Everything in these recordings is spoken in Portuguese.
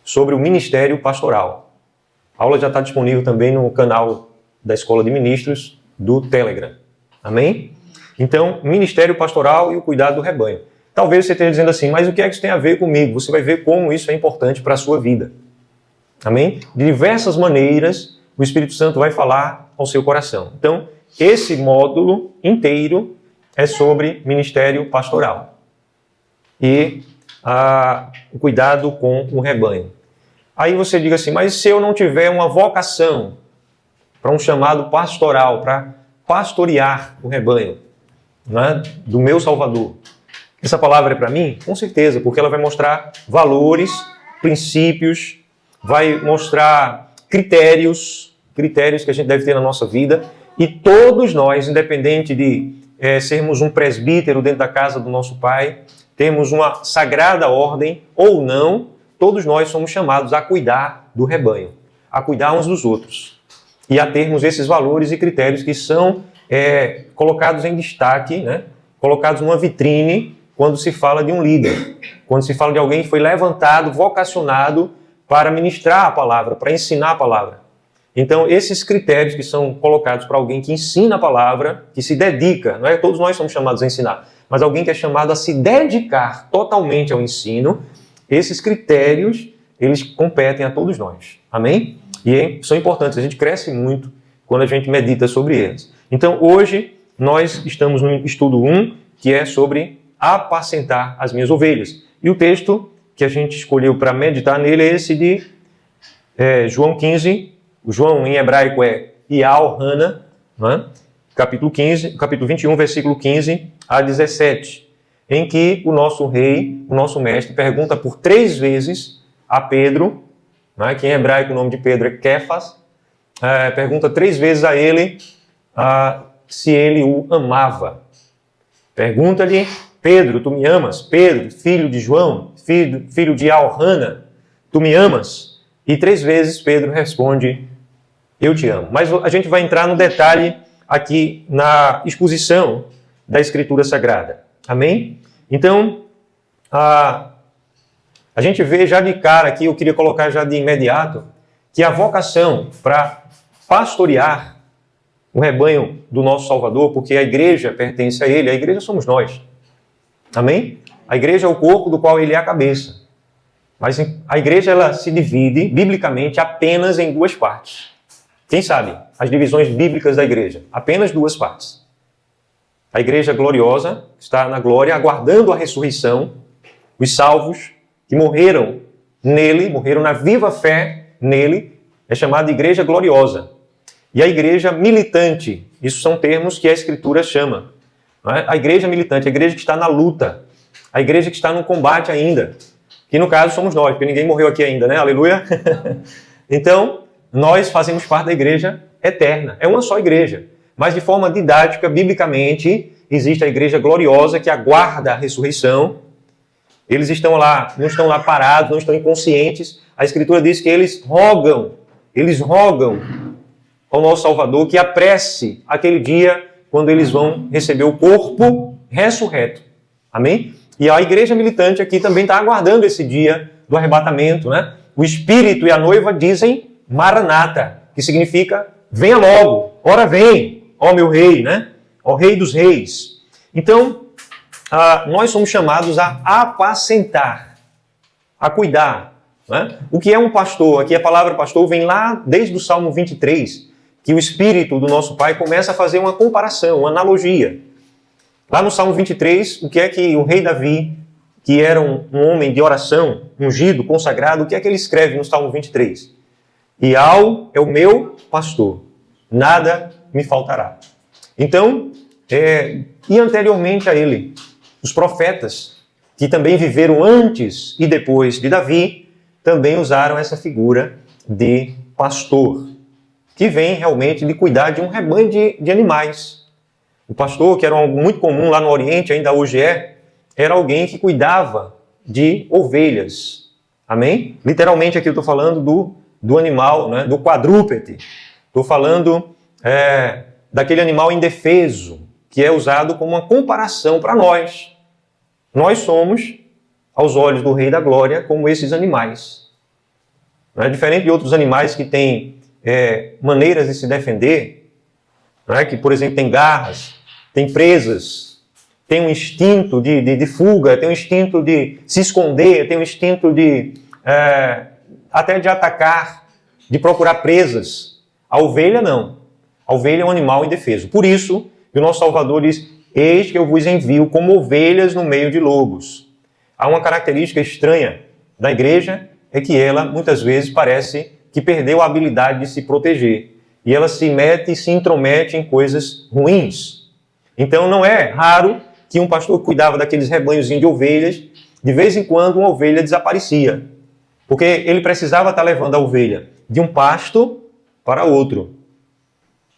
sobre o ministério pastoral. A aula já está disponível também no canal da Escola de Ministros do Telegram. Amém? Então, ministério pastoral e o cuidado do rebanho. Talvez você esteja dizendo assim, mas o que é que isso tem a ver comigo? Você vai ver como isso é importante para a sua vida. Amém? De diversas maneiras, o Espírito Santo vai falar ao seu coração. Então, esse módulo inteiro é sobre ministério pastoral e o cuidado com o rebanho. Aí você diga assim, mas se eu não tiver uma vocação para um chamado pastoral, para pastorear o rebanho, né, do meu Salvador, essa palavra é para mim? Com certeza, porque ela vai mostrar valores, princípios, vai mostrar critérios que a gente deve ter na nossa vida, e todos nós, independente de sermos um presbítero dentro da casa do nosso Pai, temos uma sagrada ordem ou não, todos nós somos chamados a cuidar do rebanho, a cuidar uns dos outros, e a termos esses valores e critérios que são colocados em destaque, né? Colocados numa vitrine quando se fala de um líder, quando se fala de alguém que foi levantado, vocacionado para ministrar a palavra, para ensinar a palavra. Então, esses critérios que são colocados para alguém que ensina a palavra, que se dedica, não é? Todos nós somos chamados a ensinar, mas alguém que é chamado a se dedicar totalmente ao ensino, esses critérios, eles competem a todos nós. Amém? E são importantes, a gente cresce muito quando a gente medita sobre eles. Então, hoje, nós estamos no estudo 1, que é sobre apacentar as minhas ovelhas. E o texto que a gente escolheu para meditar nele é esse de João 15, o João em hebraico é Ial-Hana, né? capítulo 21, versículo 15 a 17, em que o nosso rei, o nosso mestre, pergunta por 3 vezes a Pedro, né? que em hebraico o nome de Pedro é Kefas, pergunta 3 vezes a ele se ele o amava. Pergunta-lhe, Pedro, tu me amas? Pedro, filho de João, filho de Ial-Hana, tu me amas? E 3 vezes Pedro responde, eu te amo. Mas a gente vai entrar no detalhe aqui na exposição da Escritura Sagrada. Amém? Então, a gente vê já de cara aqui, eu queria colocar já de imediato, que a vocação para pastorear o rebanho do nosso Salvador, porque a igreja pertence a Ele, a igreja somos nós. Amém? A igreja é o corpo do qual Ele é a cabeça. Mas a igreja ela se divide, biblicamente, apenas em 2 partes. Quem sabe as divisões bíblicas da igreja? Apenas 2 partes. A igreja gloriosa, que está na glória, aguardando a ressurreição, os salvos que morreram nele, morreram na viva fé nele, é chamada de igreja gloriosa. E a igreja militante, isso são termos que a Escritura chama. A igreja militante, a igreja que está na luta, a igreja que está no combate ainda, que no caso somos nós, porque ninguém morreu aqui ainda, né? Aleluia! Então, nós fazemos parte da igreja eterna, é uma só igreja. Mas de forma didática, biblicamente, existe a igreja gloriosa que aguarda a ressurreição. Eles estão lá, não estão lá parados, não estão inconscientes. A Escritura diz que eles rogam ao nosso Salvador que apresse aquele dia quando eles vão receber o corpo ressurreto. Amém? E a igreja militante aqui também está aguardando esse dia do arrebatamento, né? O Espírito e a noiva dizem Maranata, que significa venha logo, ora vem, ó meu rei, né? Ó rei dos reis. Então, nós somos chamados a apacentar, a cuidar. Né? O que é um pastor? Aqui a palavra pastor vem lá desde o Salmo 23, que o Espírito do nosso Pai começa a fazer uma comparação, uma analogia. Lá no Salmo 23, o que é que o rei Davi, que era um homem de oração, ungido, consagrado, o que é que ele escreve no Salmo 23? Ial é o meu pastor, nada me faltará. Então, e anteriormente a ele, os profetas, que também viveram antes e depois de Davi, também usaram essa figura de pastor, que vem realmente de cuidar de um rebanho de animais. O pastor, que era algo muito comum lá no Oriente, ainda hoje era alguém que cuidava de ovelhas. Amém? Literalmente aqui eu estou falando do animal, né? Do quadrúpede. Estou falando daquele animal indefeso, que é usado como uma comparação para nós. Nós somos, aos olhos do Rei da Glória, como esses animais. Não é? Diferente de outros animais que têm maneiras de se defender, não é? Que, por exemplo, tem garras, tem presas, tem um instinto de fuga, tem um instinto de se esconder, tem um instinto até de atacar, de procurar presas. A ovelha não. A ovelha é um animal indefeso. Por isso, o nosso Salvador diz: eis que eu vos envio como ovelhas no meio de lobos. Há uma característica estranha da igreja, é que ela, muitas vezes, parece que perdeu a habilidade de se proteger. E ela se mete e se intromete em coisas ruins. Então, não é raro que um pastor cuidava daqueles rebanhozinhos de ovelhas, de vez em quando uma ovelha desaparecia. Porque ele precisava estar levando a ovelha de um pasto para outro,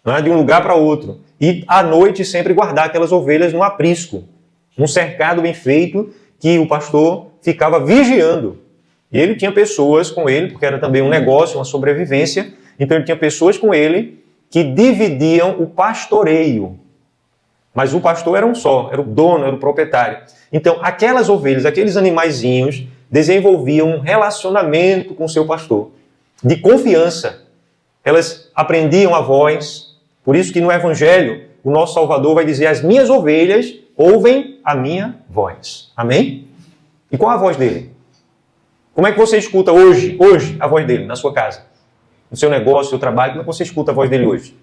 não é? De um lugar para outro. E à noite sempre guardar aquelas ovelhas num aprisco, num cercado bem feito, que o pastor ficava vigiando. E ele tinha pessoas com ele, porque era também um negócio, uma sobrevivência, então ele tinha pessoas com ele que dividiam o pastoreio. Mas o pastor era um só, era o dono, era o proprietário. Então aquelas ovelhas, aqueles animaizinhos, desenvolviam um relacionamento com o seu pastor, de confiança. Elas aprendiam a voz, por isso que no Evangelho o nosso Salvador vai dizer: as minhas ovelhas ouvem a minha voz. Amém? E qual a voz dele? Como é que você escuta hoje a voz dele na sua casa? No seu negócio, no seu trabalho, como é que você escuta a voz dele hoje?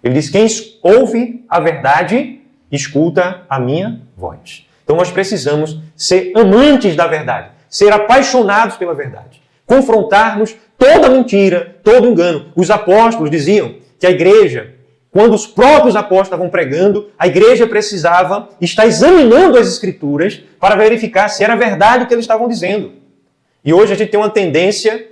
Ele diz: quem ouve a verdade, escuta a minha voz. Então nós precisamos ser amantes da verdade, ser apaixonados pela verdade, confrontarmos toda mentira, todo engano. Os apóstolos diziam que a igreja, quando os próprios apóstolos estavam pregando, a igreja precisava estar examinando as Escrituras para verificar se era verdade o que eles estavam dizendo. E hoje a gente tem uma tendência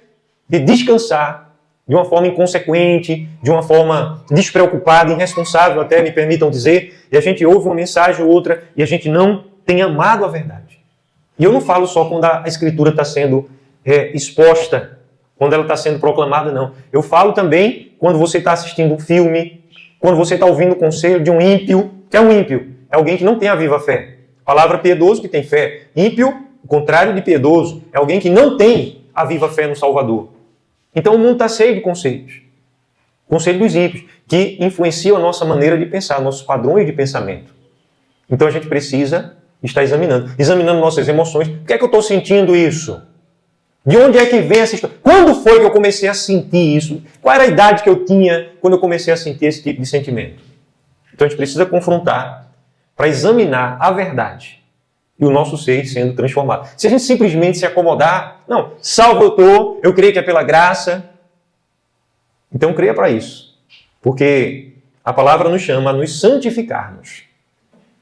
de descansar de uma forma inconsequente, de uma forma despreocupada, irresponsável até, me permitam dizer, e a gente ouve uma mensagem ou outra e a gente não tem amado a verdade. E eu não falo só quando a Escritura está sendo exposta, quando ela está sendo proclamada, não. Eu falo também quando você está assistindo um filme, quando você está ouvindo o conselho de um ímpio. O que é um ímpio? É alguém que não tem a viva fé. A palavra piedoso que tem fé. Ímpio, o contrário de piedoso, é alguém que não tem a viva fé no Salvador. Então o mundo está cheio de conselhos. Conselho dos ímpios, que influenciam a nossa maneira de pensar, nossos padrões de pensamento. Então a gente precisa estar examinando nossas emoções. Por que é que eu estou sentindo isso? De onde é que vem essa história? Quando foi que eu comecei a sentir isso? Qual era a idade que eu tinha quando eu comecei a sentir esse tipo de sentimento? Então a gente precisa confrontar para examinar a verdade e o nosso ser sendo transformado. Se a gente simplesmente se acomodar, não, salvo eu estou, eu creio que é pela graça, então creia para isso. Porque a palavra nos chama a nos santificarmos,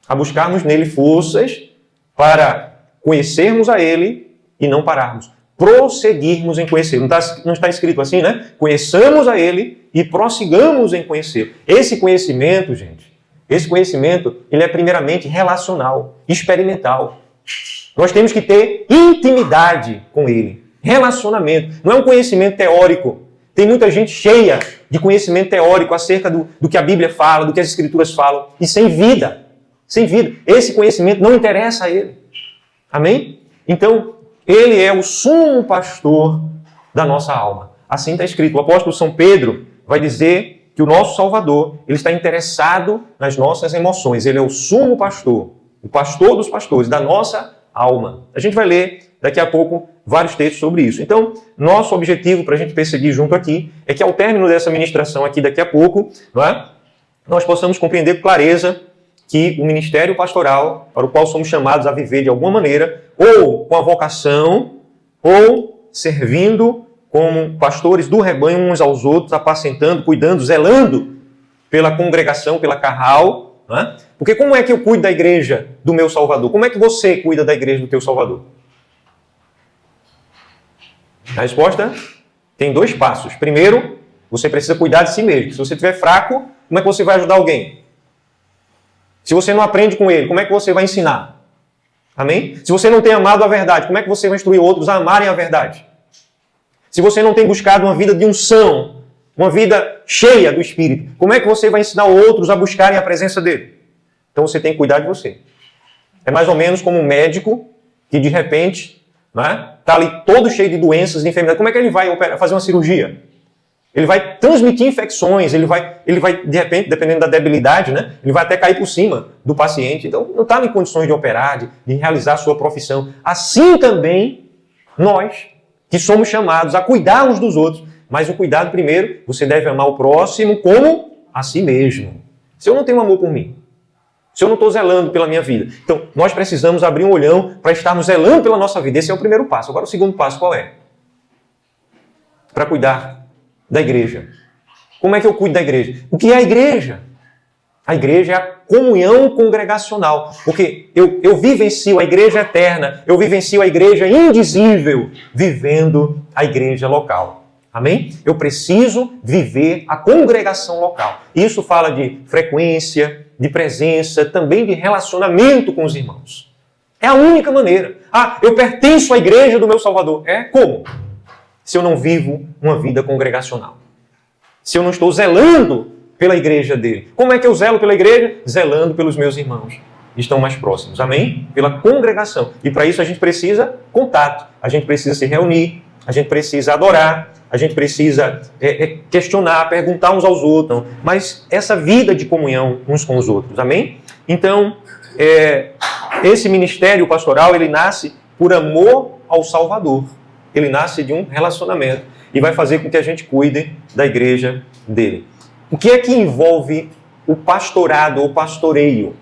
a buscarmos nele forças para conhecermos a ele e não pararmos. Prosseguirmos em conhecer. Não está escrito assim, né? Conheçamos a ele e prossigamos em conhecer. Esse conhecimento, gente, ele é primeiramente relacional, experimental. Nós temos que ter intimidade com ele, relacionamento. Não é um conhecimento teórico. Tem muita gente cheia de conhecimento teórico acerca do que a Bíblia fala, do que as Escrituras falam, e sem vida. Sem vida. Esse conhecimento não interessa a ele. Amém? Então, ele é o sumo pastor da nossa alma. Assim está escrito. O apóstolo São Pedro vai dizer que o nosso Salvador, ele está interessado nas nossas emoções. Ele é o sumo pastor, o pastor dos pastores, da nossa alma. A gente vai ler daqui a pouco vários textos sobre isso. Então, nosso objetivo para a gente perseguir junto aqui é que ao término dessa ministração aqui daqui a pouco, não é? Nós possamos compreender com clareza que o ministério pastoral, para o qual somos chamados a viver de alguma maneira, ou com a vocação, ou servindo como pastores do rebanho uns aos outros, apacentando, cuidando, zelando pela congregação, pela carral. Né? Porque como é que eu cuido da igreja do meu Salvador? Como é que você cuida da igreja do teu Salvador? A resposta tem 2 passos. Primeiro, você precisa cuidar de si mesmo. Se você estiver fraco, como é que você vai ajudar alguém? Se você não aprende com ele, como é que você vai ensinar? Amém? Se você não tem amado a verdade, como é que você vai instruir outros a amarem a verdade? Se você não tem buscado uma vida de unção, uma vida cheia do Espírito, como é que você vai ensinar outros a buscarem a presença dele? Então você tem que cuidar de você. É mais ou menos como um médico que de repente né? Está ali todo cheio de doenças, de enfermidades. Como é que ele vai fazer uma cirurgia? Ele vai transmitir infecções, ele vai, de repente, dependendo da debilidade, né? Ele vai até cair por cima do paciente. Então, não está em condições de operar, de realizar a sua profissão. Assim também, nós, que somos chamados a cuidar uns dos outros. Mas o cuidado, primeiro, você deve amar o próximo como a si mesmo. Se eu não tenho amor por mim, se eu não estou zelando pela minha vida. Então, nós precisamos abrir um olhão para estarmos zelando pela nossa vida. Esse é o primeiro passo. Agora, o segundo passo qual é? Para cuidar da igreja. Como é que eu cuido da igreja? O que é a igreja? A igreja é a comunhão congregacional. Porque eu vivencio a igreja eterna, eu vivencio a igreja indizível, vivendo a igreja local. Amém? Eu preciso viver a congregação local. Isso fala de frequência, de presença, também de relacionamento com os irmãos. É a única maneira. Ah, eu pertenço à igreja do meu Salvador. É como? Se eu não vivo uma vida congregacional. Se eu não estou zelando pela igreja dele. Como é que eu zelo pela igreja? Zelando pelos meus irmãos que estão mais próximos. Amém? Pela congregação. E para isso a gente precisa contato. A gente precisa se reunir. A gente precisa adorar. A gente precisa questionar, perguntar uns aos outros. Mas essa vida de comunhão uns com os outros. Amém? Então, esse ministério pastoral, ele nasce por amor ao Salvador. Ele nasce de um relacionamento e vai fazer com que a gente cuide da igreja dele. O que é que envolve o pastorado ou pastoreio?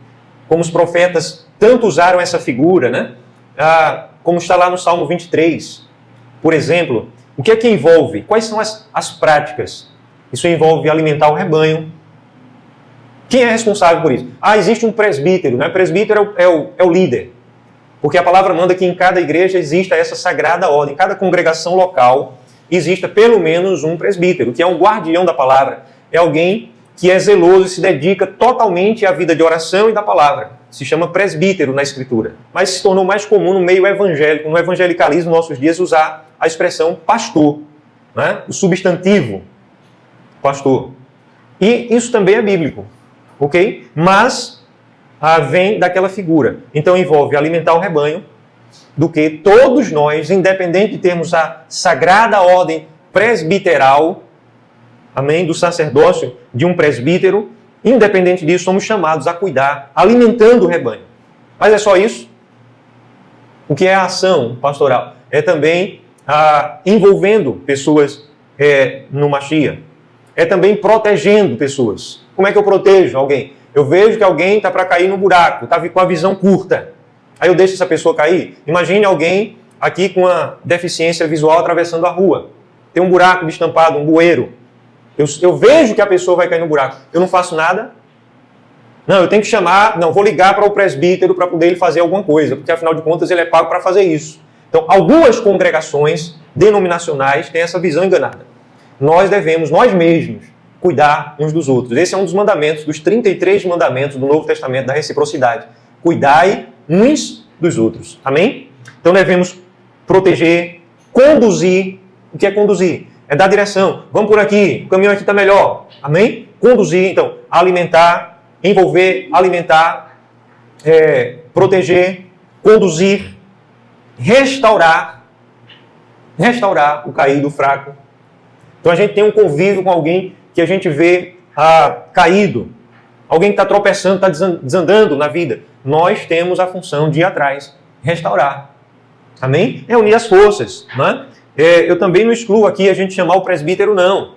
Como os profetas tanto usaram essa figura, né? Como está lá no Salmo 23. Por exemplo, o que é que envolve? Quais são as práticas? Isso envolve alimentar o rebanho. Quem é responsável por isso? Existe um presbítero, né? Presbítero é o líder. Porque a palavra manda que em cada igreja exista essa sagrada ordem. Em cada congregação local exista pelo menos um presbítero, que é um guardião da palavra. É alguém que é zeloso e se dedica totalmente à vida de oração e da palavra. Se chama presbítero na Escritura. Mas se tornou mais comum no meio evangélico, no evangelicalismo, nos nossos dias, usar a expressão pastor, né? O substantivo pastor. E isso também é bíblico, ok? Mas vem daquela figura. Então envolve alimentar o rebanho, do que todos nós, independente de termos a sagrada ordem presbiteral, amém, do sacerdócio de um presbítero, independente disso, somos chamados a cuidar, alimentando o rebanho. Mas é só isso? O que é a ação pastoral? É também envolvendo pessoas no Machia. É também protegendo pessoas. Como é que eu protejo alguém? Eu vejo que alguém está para cair no buraco, está com a visão curta. Aí eu deixo essa pessoa cair. Imagine alguém aqui com uma deficiência visual atravessando a rua. Tem um buraco destampado, um bueiro. Eu vejo que a pessoa vai cair no buraco. Eu não faço nada. Não, eu tenho que chamar, vou ligar para o presbítero para poder ele fazer alguma coisa, porque afinal de contas ele é pago para fazer isso. Então, algumas congregações denominacionais têm essa visão enganada. Nós devemos, nós mesmos, cuidar uns dos outros. Esse é um dos mandamentos, dos 33 mandamentos do Novo Testamento, da reciprocidade. Cuidai uns dos outros. Amém? Então devemos proteger, conduzir. O que é conduzir? É dar direção. Vamos por aqui, o caminho aqui está melhor. Amém? Conduzir, então, alimentar, envolver, alimentar, proteger, conduzir, restaurar o caído, o fraco. Então a gente tem um convívio com alguém que a gente vê caído, alguém que está tropeçando, está desandando na vida. Nós temos a função de ir atrás, restaurar. Amém? Reunir as forças. Né? Eu também não excluo aqui a gente chamar o presbítero, não.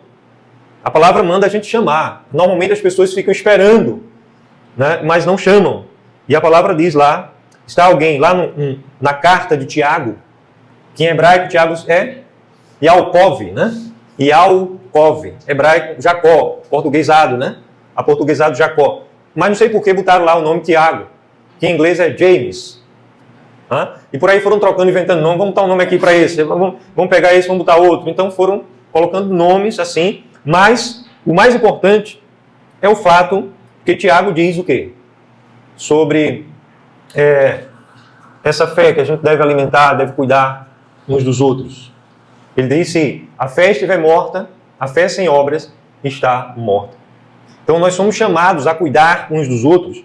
A palavra manda a gente chamar. Normalmente as pessoas ficam esperando, né? Mas não chamam. E a palavra diz lá, está alguém lá na carta de Tiago, que em hebraico Tiago é Yaakov, né? Yaakov, hebraico Jacó, portuguesado, né? Aportuguesado Jacó. Mas não sei por que botaram lá o nome Tiago, que em inglês é James. E por aí foram trocando, inventando nome. Vamos botar um nome aqui para esse, vamos pegar esse, vamos botar outro. Então foram colocando nomes assim. Mas o mais importante é o fato que Tiago diz o quê? Sobre essa fé que a gente deve alimentar, deve cuidar uns dos outros. Ele diz: se a fé estiver morta, a fé sem obras está morta. Então nós somos chamados a cuidar uns dos outros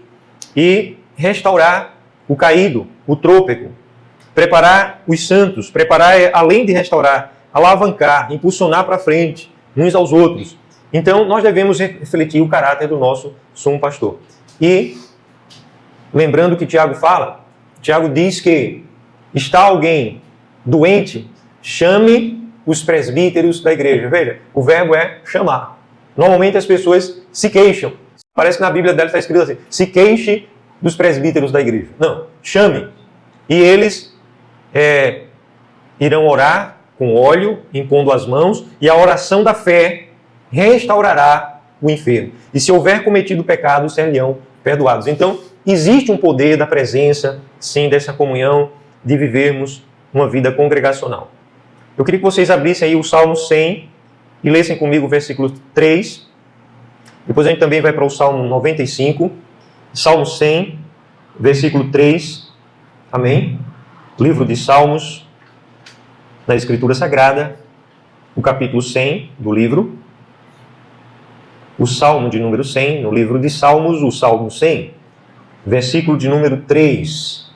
e restaurar o caído, o trôpego. Preparar os santos, preparar além de restaurar, alavancar, impulsionar para frente, uns aos outros. Então, nós devemos refletir o caráter do nosso sumo pastor. E, lembrando que Tiago fala, Tiago diz que está alguém doente, chame os presbíteros da igreja. Veja, o verbo é chamar. Normalmente as pessoas se queixam. Parece que na Bíblia dela está escrito assim, se queixe dos presbíteros da igreja. Não, chame. E eles irão orar com óleo, impondo as mãos, e a oração da fé restaurará o enfermo. E se houver cometido pecado, serão perdoados. Então, existe um poder da presença, sim, dessa comunhão, de vivermos uma vida congregacional. Eu queria que vocês abrissem aí o Salmo 100 e lessem comigo o versículo 3. Depois a gente também vai para o Salmo 95. Salmo 100, versículo 3. Amém? Livro de Salmos, na Escritura Sagrada, o capítulo 100 do livro. O Salmo de número 100, no livro de Salmos, o Salmo 100, versículo de número 3.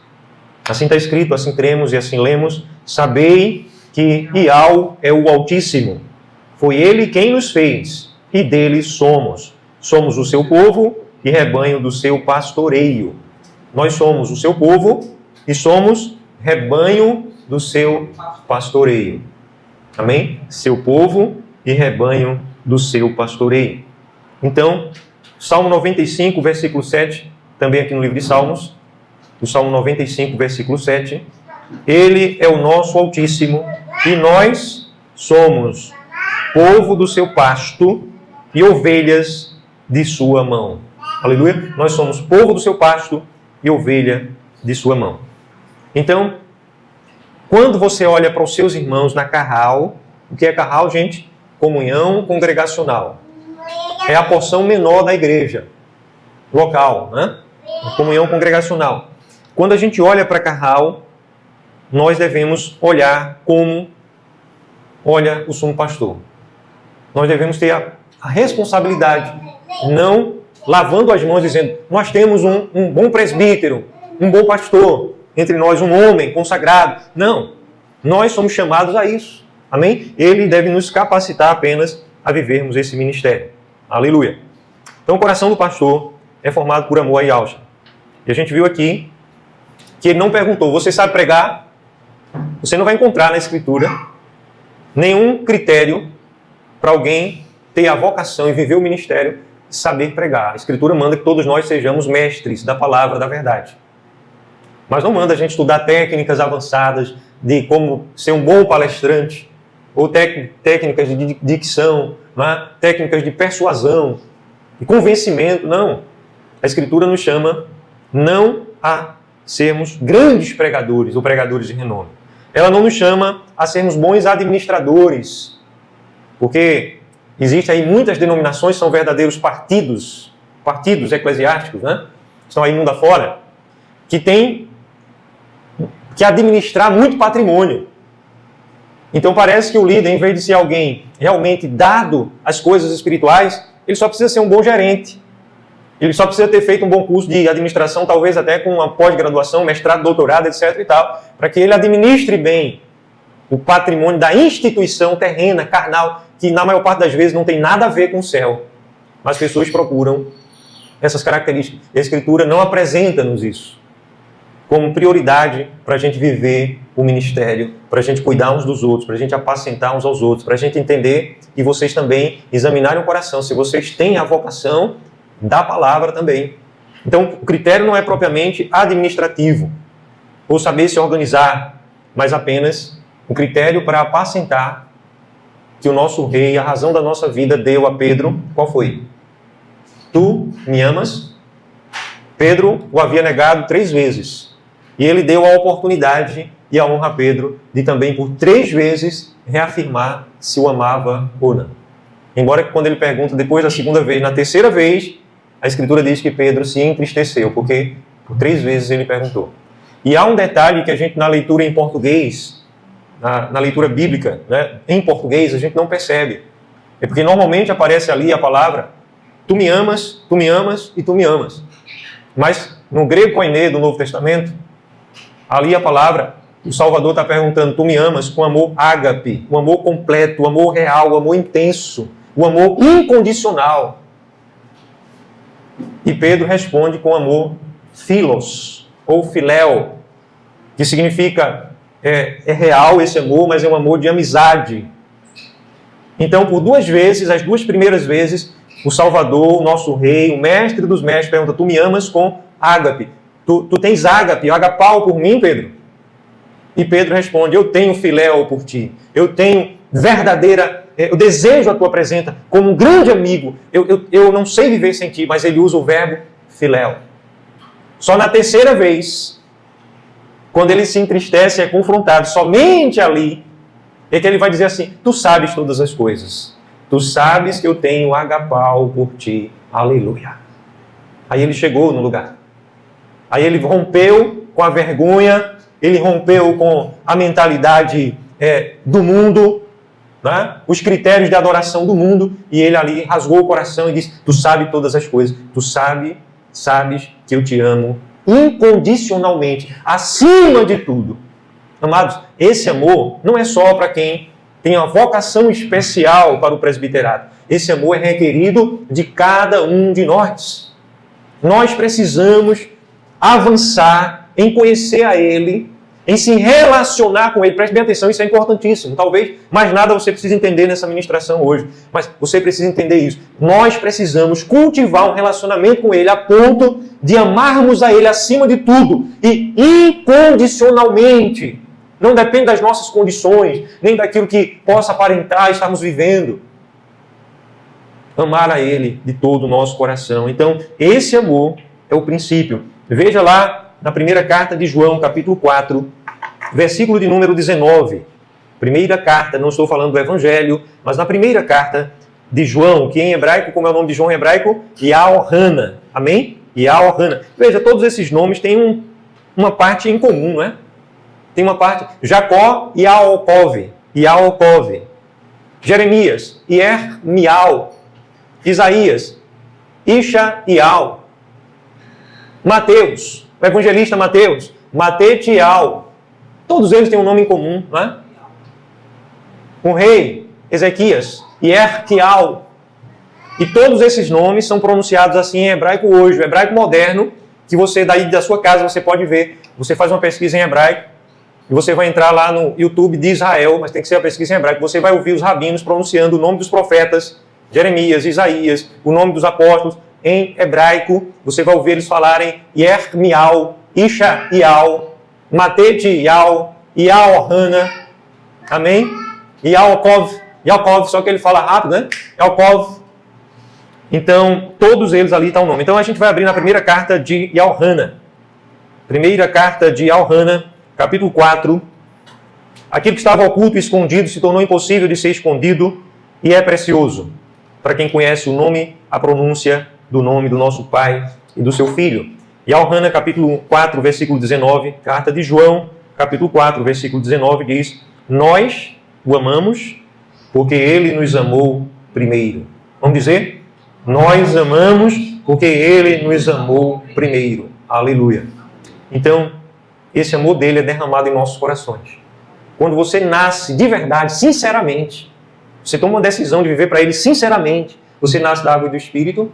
Assim está escrito, assim cremos e assim lemos: sabei que Iau é o Altíssimo. Foi Ele quem nos fez, e dele somos. Somos o seu povo e rebanho do seu pastoreio. Nós somos o seu povo e somos rebanho do seu pastoreio. Amém? Seu povo e rebanho do seu pastoreio. Então, Salmo 95, versículo 7, também aqui no livro de Salmos, o Salmo 95, versículo 7, Ele é o nosso Altíssimo e nós somos povo do seu pasto e ovelhas de sua mão. Aleluia! Nós somos povo do seu pasto e ovelha de sua mão. Então, quando você olha para os seus irmãos na Carral, o que é Carral, gente? Comunhão congregacional. É a porção menor da igreja local, né? A comunhão congregacional. Quando a gente olha para Carral, nós devemos olhar como olha o sumo pastor. Nós devemos ter a responsabilidade, não lavando as mãos dizendo, nós temos um bom presbítero, um bom pastor, entre nós um homem consagrado. Não, nós somos chamados a isso. Amém? Ele deve nos capacitar apenas a vivermos esse ministério. Aleluia. Então o coração do pastor é formado por amor e alça. E a gente viu aqui que ele não perguntou, você sabe pregar? Você não vai encontrar na Escritura nenhum critério para alguém ter a vocação e viver o ministério de saber pregar. A Escritura manda que todos nós sejamos mestres da palavra da verdade. Mas não manda a gente estudar técnicas avançadas de como ser um bom palestrante, ou técnicas de dicção, né? Técnicas de persuasão, de convencimento. Não. A Escritura nos chama não a sermos grandes pregadores ou pregadores de renome. Ela não nos chama a sermos bons administradores, porque existem aí muitas denominações que são verdadeiros partidos eclesiásticos, né? Estão aí mundo afora, que têm que administrar muito patrimônio. Então parece que o líder, em vez de ser alguém realmente dado às coisas espirituais, ele só precisa ser um bom gerente. Ele só precisa ter feito um bom curso de administração, talvez até com uma pós-graduação, mestrado, doutorado, etc. e tal, para que ele administre bem o patrimônio da instituição terrena, carnal, que na maior parte das vezes não tem nada a ver com o céu. Mas pessoas procuram essas características. E a Escritura não apresenta-nos isso como prioridade para a gente viver o ministério, para a gente cuidar uns dos outros, para a gente apacentar uns aos outros, para a gente entender e vocês também examinarem o coração, se vocês têm a vocação da palavra também. Então, o critério não é propriamente administrativo, ou saber se organizar, mas apenas um critério para apacentar que o nosso rei, a razão da nossa vida, deu a Pedro. Qual foi? Tu me amas? Pedro o havia negado 3 vezes. E ele deu a oportunidade e a honra a Pedro de também por 3 vezes reafirmar se o amava ou não. Embora que quando ele pergunta depois da 2ª vez, na 3ª vez, a Escritura diz que Pedro se entristeceu, porque por 3 vezes ele perguntou. E há um detalhe que a gente na leitura em português, na leitura bíblica, né, em português, a gente não percebe. É porque normalmente aparece ali a palavra tu me amas e tu me amas. Mas no grego koiné do Novo Testamento, ali a palavra O Salvador está perguntando, tu me amas com amor ágape, o amor completo, o amor real, o amor intenso, o amor incondicional. E Pedro responde com amor philos, ou filéu, que significa, é real esse amor, mas é um amor de amizade. Então, por duas vezes, as duas primeiras vezes, o Salvador, o nosso rei, o mestre dos mestres, pergunta, tu me amas com ágape. Tu tens ágape, agapau por mim, Pedro? E Pedro responde, eu tenho filéu por ti. Eu tenho eu desejo a tua presença como um grande amigo. Eu não sei viver sem ti, mas ele usa o verbo filéu. Só na terceira vez, quando ele se entristece e é confrontado, somente ali, é que ele vai dizer assim, tu sabes todas as coisas. Tu sabes que eu tenho agapau por ti. Aleluia. Aí ele chegou no lugar. Aí ele rompeu com a vergonha, ele rompeu com a mentalidade do mundo, né? Os critérios de adoração do mundo, e ele ali rasgou o coração e disse, tu sabes todas as coisas, tu sabes que eu te amo incondicionalmente, acima de tudo. Amados, esse amor não é só para quem tem uma vocação especial para o presbiterato. Esse amor é requerido de cada um de nós. Nós precisamos avançar em conhecer a Ele, em se relacionar com Ele. Preste bem atenção, isso é importantíssimo. Talvez mais nada você precise entender nessa ministração hoje, mas você precisa entender isso. Nós precisamos cultivar um relacionamento com Ele a ponto de amarmos a Ele acima de tudo e incondicionalmente. Não depende das nossas condições, nem daquilo que possa aparentar estarmos vivendo. Amar a Ele de todo o nosso coração. Então, esse amor é o princípio. Veja lá na primeira carta de João, capítulo 4, versículo de número 19. Primeira carta, não estou falando do Evangelho, mas na primeira carta de João, que em hebraico, como é o nome de João em hebraico? Yaohana. Amém? Yaohana. Veja, todos esses nomes têm uma parte em comum, não é? Tem uma parte, Jacó e Yaakov, Jeremias, Mial, Isaías, Ishaial, Mateus, o evangelista Mateus, Matetial, todos eles têm um nome em comum, não é? O rei Ezequias, Ierquial, e todos esses nomes são pronunciados assim em hebraico hoje, o hebraico moderno, que você daí da sua casa você pode ver, você faz uma pesquisa em hebraico, e você vai entrar lá no YouTube de Israel, mas tem que ser a pesquisa em hebraico. Você vai ouvir os rabinos pronunciando o nome dos profetas, Jeremias, Isaías, o nome dos apóstolos, em hebraico. Você vai ouvir eles falarem Yermial, Ishaial, Matetial, Yaohana, amém? Yaakov, só que ele fala rápido, né? Yaakov. Então, todos eles ali estão o nome. Então, a gente vai abrir na primeira carta de Yaohana. Primeira carta de Yaohana, capítulo 4, aquilo que estava oculto e escondido se tornou impossível de ser escondido e é precioso para quem conhece o nome, a pronúncia do nome do nosso Pai e do seu Filho. Yaohana, capítulo 4, versículo 19, carta de João, capítulo 4, versículo 19, diz, nós o amamos porque Ele nos amou primeiro. Vamos dizer? Nós amamos porque Ele nos amou primeiro. Aleluia. Então, esse amor dele é derramado em nossos corações. Quando você nasce de verdade, sinceramente, você toma uma decisão de viver para Ele sinceramente, você nasce da água e do Espírito,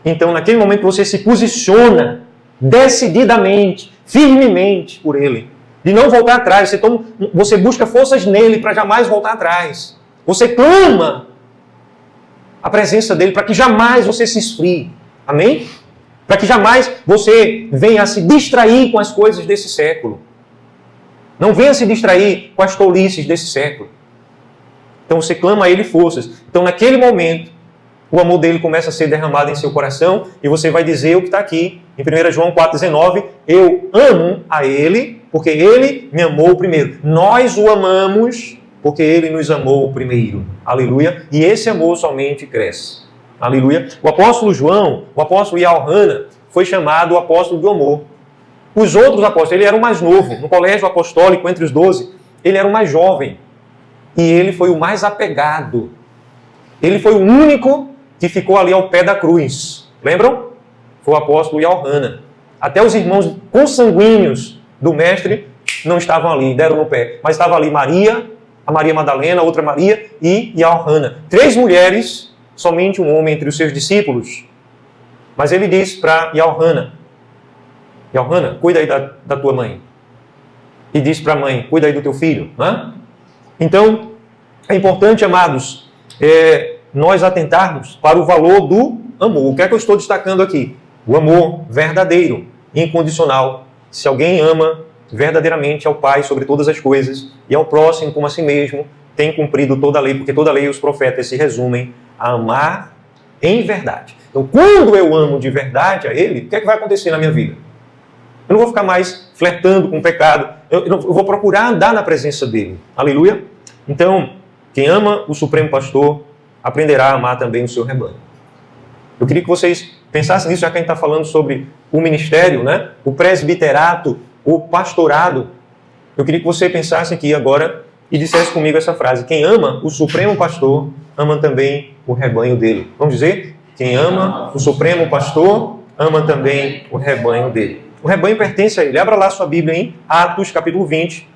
então naquele momento você se posiciona decididamente, firmemente por Ele, de não voltar atrás. Você busca forças nele para jamais voltar atrás. Você clama a presença dele para que jamais você se esfrie. Amém? Para que jamais você venha a se distrair com as coisas desse século. Não venha se distrair com as tolices desse século. Então você clama a Ele forças. Então naquele momento, o amor dele começa a ser derramado em seu coração e você vai dizer o que está aqui em 1 João 4,19, eu amo a Ele porque Ele me amou primeiro. Nós o amamos porque Ele nos amou primeiro. Aleluia. E esse amor somente cresce. Aleluia. O apóstolo João, o apóstolo Yaohana, foi chamado o apóstolo do amor. Os outros apóstolos, ele era o mais novo. No colégio apostólico, entre os 12, ele era o mais jovem. E ele foi o mais apegado. Ele foi o único que ficou ali ao pé da cruz. Lembram? Foi o apóstolo Yaohana. Até os irmãos consanguíneos do mestre não estavam ali, deram no pé. Mas estava ali Maria, a Maria Madalena, a outra Maria e Johanna. 3 mulheres, somente um homem entre os seus discípulos. Mas ele diz para Johanna, Johanna, cuida aí da tua mãe. E diz para a mãe, cuida aí do teu filho. Né? Então, é importante, amados, nós atentarmos para o valor do amor. O que é que eu estou destacando aqui? O amor verdadeiro, incondicional. Se alguém ama verdadeiramente ao Pai sobre todas as coisas e ao próximo como a si mesmo, tem cumprido toda a lei, porque toda a lei e os profetas se resumem a amar em verdade. Então, quando eu amo de verdade a Ele, o que é que vai acontecer na minha vida? Eu não vou ficar mais flertando com o pecado. Eu vou procurar andar na presença dEle. Aleluia? Então, quem ama o Supremo Pastor aprenderá a amar também o seu rebanho. Eu queria que vocês pensassem nisso, já que a gente está falando sobre o ministério, né? O presbiterato, o pastorado. Eu queria que você pensasse aqui agora e dissesse comigo essa frase. Quem ama o Supremo Pastor, ama também o rebanho dele. Vamos dizer? Quem ama o Supremo Pastor, ama também o rebanho dele. O rebanho pertence a ele. Abra lá sua Bíblia em Atos, capítulo 20.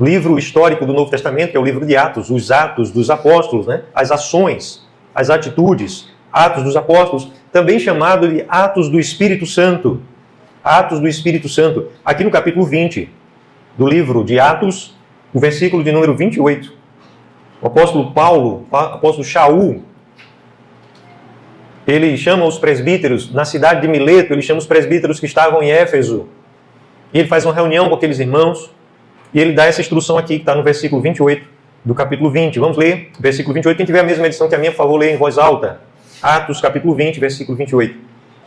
Livro histórico do Novo Testamento, que é o livro de Atos. Os atos dos apóstolos, né? As ações, as atitudes. Atos dos apóstolos, também chamado de Atos do Espírito Santo. Atos do Espírito Santo. Aqui no capítulo 20 do livro de Atos, o versículo de número 28. O apóstolo Paulo, o apóstolo Shaul, ele chama os presbíteros, na cidade de Mileto, ele chama os presbíteros que estavam em Éfeso. E ele faz uma reunião com aqueles irmãos, e ele dá essa instrução aqui, que está no versículo 28 do capítulo 20. Vamos ler, versículo 28. Quem tiver a mesma edição que a minha, por favor, leia em voz alta. Atos, capítulo 20, versículo 28.